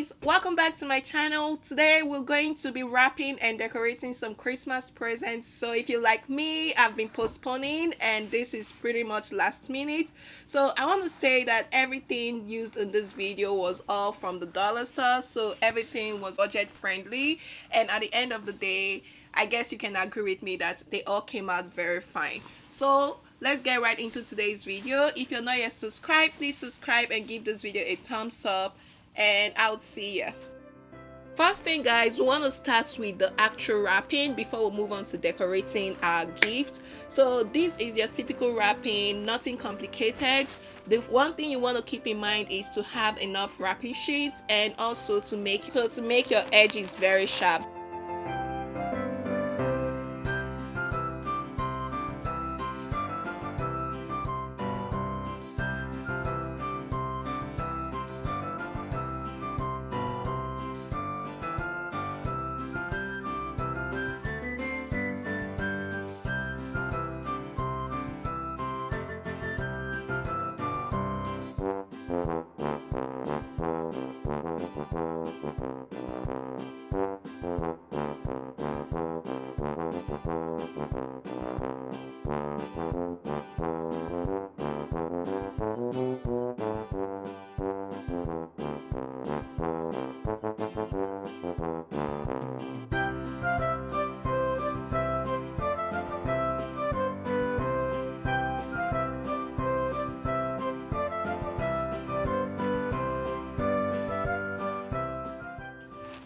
guys, welcome back to my channel. Today we're going to be wrapping and decorating some Christmas presents. So if you like me, I've been postponing and this is pretty much last minute. So I want to say that everything used in this video was all from the dollar store, so everything was budget friendly, and at the end of the day, I guess you can agree with me that they all came out very fine. So let's get right into today's video. If you're not yet subscribed, please subscribe and give this video a thumbs up, and I'll see ya. First thing guys, we want to start with the actual wrapping before we move on to decorating our gift. So this is your typical wrapping, nothing complicated. The one thing you want to keep in mind is to have enough wrapping sheets and also to make your edges very sharp.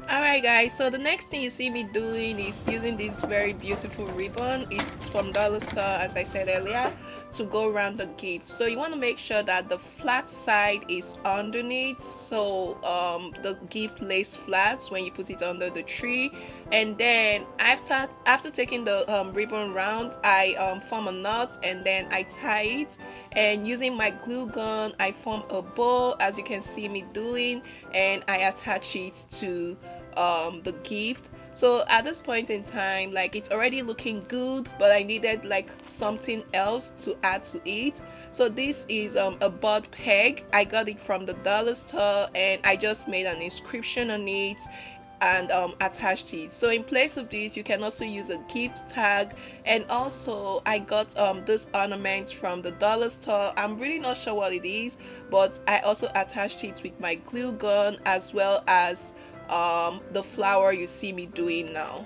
Alright guys, so the next thing you see me doing is using this very beautiful ribbon. It's from dollar store, as I said earlier, to go around the gift. So you want to make sure that the flat side is underneath, so the gift lays flat when you put it under the tree. And then after taking the ribbon round, I form a knot and then I tie it, and using my glue gun I form a bow, as you can see me doing, and I attach it to the gift. So at this point in time, like, it's already looking good, but I needed like something else to add to it. So this is a bud peg. I got it from the dollar store and I just made an inscription on it and attached it. So in place of this, you can also use a gift tag. And also I got this ornament from the dollar store. I'm really not sure what it is, but I also attached it with my glue gun, as well as the flower you see me doing now.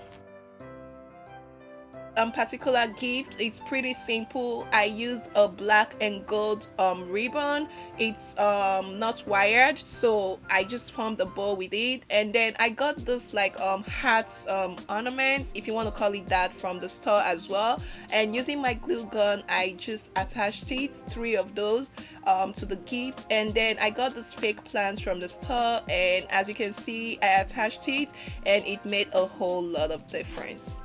Particular gift, it's pretty simple. I used a black and gold ribbon. It's not wired, so I just formed a bow with it. And then I got this like hearts ornaments, if you want to call it that, from the store as well. And using my glue gun, I just attached it, 3 of those, to the gift. And then I got this fake plants from the store, and as you can see, I attached it and it made a whole lot of difference.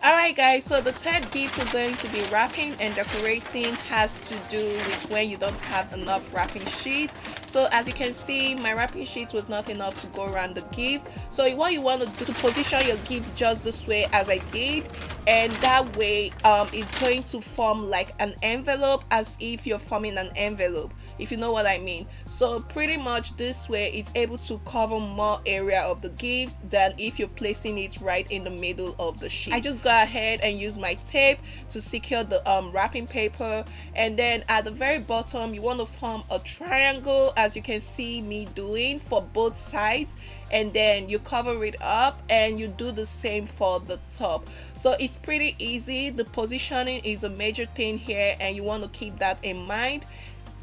Alright guys, so the third gift we're going to be wrapping and decorating has to do with when you don't have enough wrapping sheet. So as you can see, my wrapping sheet was not enough to go around the gift. So what you want to do to position your gift just this way as I did, and that way it's going to form like an envelope, as if you're forming an envelope, if you know what I mean. So pretty much this way it's able to cover more area of the gift than if you're placing it right in the middle of the sheet. I just go ahead and use my tape to secure the wrapping paper, and then at the very bottom you want to form a triangle, as you can see me doing, for both sides, and then you cover it up and you do the same for the top. So it's pretty easy. The positioning is a major thing here and you want to keep that in mind.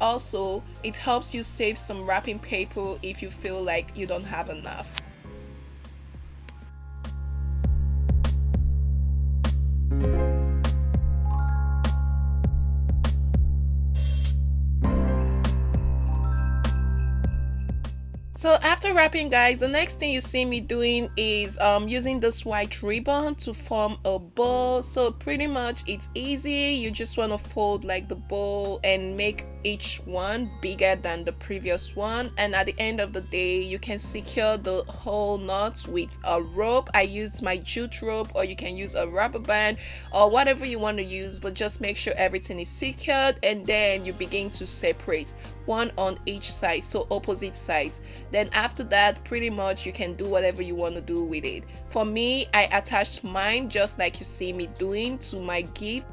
Also, it helps you save some wrapping paper if you feel like you don't have enough. So after wrapping guys, the next thing you see me doing is using this white ribbon to form a bow. So pretty much it's easy. You just want to fold like the bow and make each one bigger than the previous one, and at the end of the day you can secure the whole knot with a rope. I used my jute rope, or you can use a rubber band or whatever you want to use, but just make sure everything is secured, and then you begin to separate one on each side, so opposite sides. Then after that, pretty much you can do whatever you want to do with it. For me, I attached mine just like you see me doing to my gift.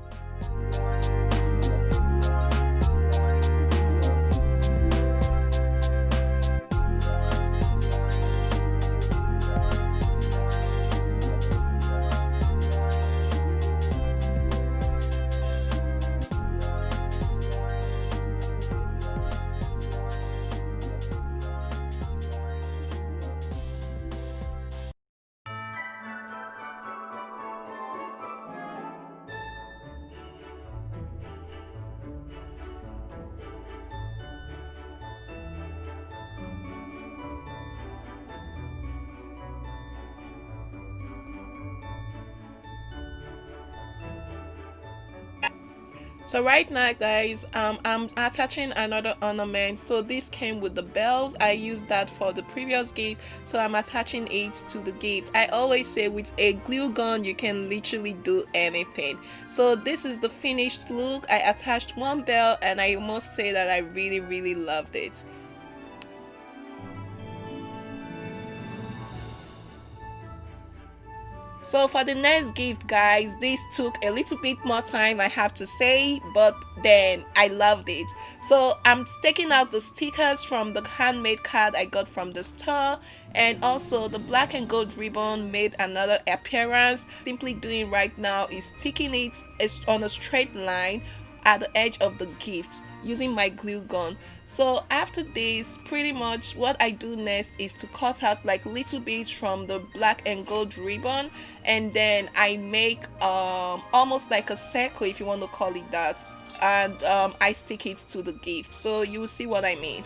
So right now guys, I'm attaching another ornament. So this came with the bells. I used that for the previous gift, so I'm attaching it to the gift. I always say with a glue gun you can literally do anything. So this is the finished look. I attached one bell and I must say that I really loved it. So for the next gift guys, this took a little bit more time, I have to say, but then I loved it. So I'm taking out the stickers from the handmade card I got from the store, and also the black and gold ribbon made another appearance. Simply doing right now is sticking it on a straight line at the edge of the gift using my glue gun. So after this, pretty much what I do next is to cut out like little bits from the black and gold ribbon, and then I make almost like a circle, if you want to call it that, and I stick it to the gift. So you will see what I mean.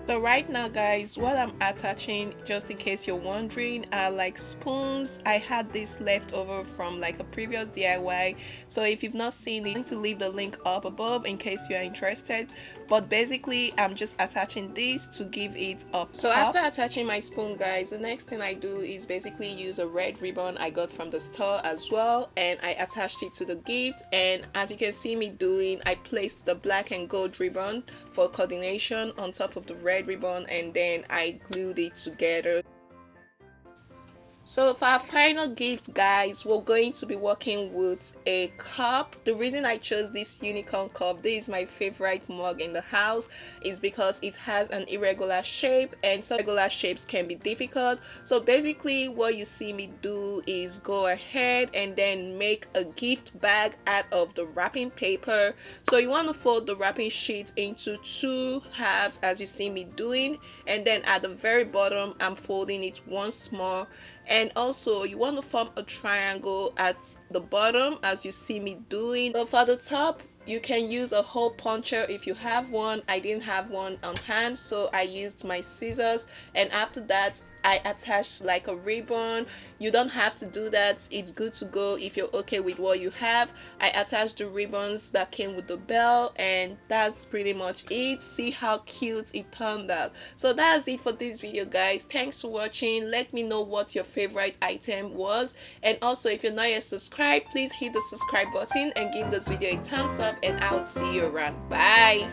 So right now guys, what I'm attaching, just in case you're wondering, are like spoons. I had this left over from like a previous DIY, so if you've not seen it, I'm going to leave the link up above in case you are interested. But basically I'm just attaching this to give it up. So after attaching my spoon guys, the next thing I do is basically use a red ribbon I got from the store as well, and I attached it to the gift. And as you can see me doing, I placed the black and gold ribbon for coordination on top of the red ribbon, and then I glued it together. So for our final gift guys, we're going to be working with a cup. The reason I chose this unicorn cup, this is my favorite mug in the house, is because it has an irregular shape, and some regular shapes can be difficult. So basically what you see me do is go ahead and then make a gift bag out of the wrapping paper. So you want to fold the wrapping sheet into two halves as you see me doing, and then at the very bottom I'm folding it once more. And also you want to form a triangle at the bottom as you see me doing. So for the top, you can use a hole puncher if you have one. I didn't have one on hand, so I used my scissors, and after that I attached like a ribbon. You don't have to do that, it's good to go if you're okay with what you have. I attached the ribbons that came with the bell, and that's pretty much it. See how cute it turned out. So that's it for this video guys. Thanks for watching. Let me know what your favorite item was, and also if you're not yet subscribed, please hit the subscribe button and give this video a thumbs up, and I'll see you around. Bye.